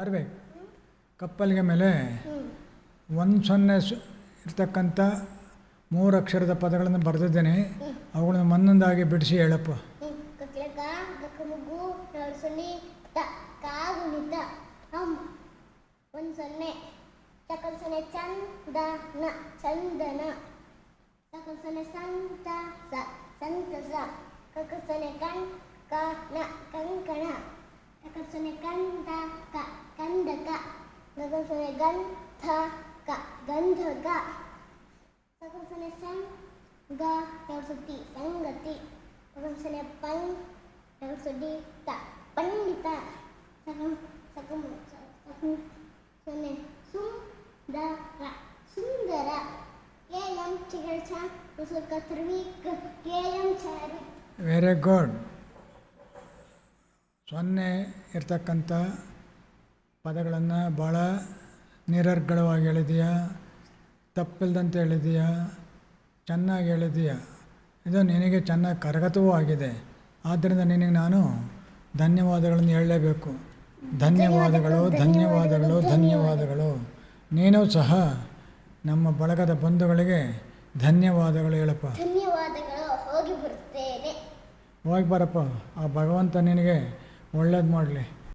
ಆರ್ಬೇಕು ಕಪ್ಪಲಿಗೆ ಮೇಲೆ 1 0 ಇರ್ತಕ್ಕಂಥ 3 ಅಕ್ಷರದ ಪದಗಳನ್ನು ಬರೆದಿದ್ದೇನೆ. ಅವುಗಳನ್ನು ಒಂದೊಂದಾಗಿ ಬಿಡಿಸಿ ಹೇಳಪ್ಪ. ಚಂದನ ಚಂದನ ಕಕಲ್ಸನೆ ಸಂತಸ ಸಂತಸ ಕಕಲ್ಸನೆ ಕಂಕಣ ಕಂಕಣ ಕಕಲ್ಸನೆ ಕಂದಕ ಕಂದಕ ಕಕಲ್ಸನೆ ಗಂಧಕ ಗಂಧಕ ಕಕಲ್ಸನೆ ಸಂಗ ಕಕಲ್ಸತಿ ಸಂಗತಿ ಕಕಲ್ಸನೆ ಪಂಡಿತ ಪಂಡಿತ ಸಕಲ್ಸನೆ ಸುಂದರ ಸುಂದರ ಏಯಂ ಚಿಗರ್ಚ ಉಸುಕ ತ್ರಿವಿಕ್ ಏಯಂ ಚಾರಿ. Very good. 0 ಇರ್ತಕ್ಕಂಥ ಪದಗಳನ್ನು ಭಾಳ ನಿರರ್ಗಳವಾಗಿ ಹೇಳಿದೀಯಾ, ತಪ್ಪಿಲ್ದಂತೆ ಹೇಳಿದೀಯಾ, ಚೆನ್ನಾಗಿ ಹೇಳಿದೀಯಾ. ಇದು ನಿನಗೆ ಚೆನ್ನಾಗಿ ಕರಗತವೂ ಆಗಿದೆ. ಆದ್ದರಿಂದ ನಿನಗೆ ನಾನು ಧನ್ಯವಾದಗಳನ್ನು ಹೇಳಲೇಬೇಕು. ಧನ್ಯವಾದಗಳು ಧನ್ಯವಾದಗಳು ಧನ್ಯವಾದಗಳು. ನೀನು ಸಹ ನಮ್ಮ ಬಳಗದ ಬಂಧುಗಳಿಗೆ ಧನ್ಯವಾದಗಳು ಹೇಳಪ್ಪ. ಧನ್ಯವಾದಗಳು. ಹೋಗಿ ಬರುತ್ತೇನೆ. ಹೋಗಿ ಬರಪ್ಪ. ಆ ಭಗವಂತ ನಿನಗೆ ಒಳ್ಳೇದು ಮಾಡಲಿ.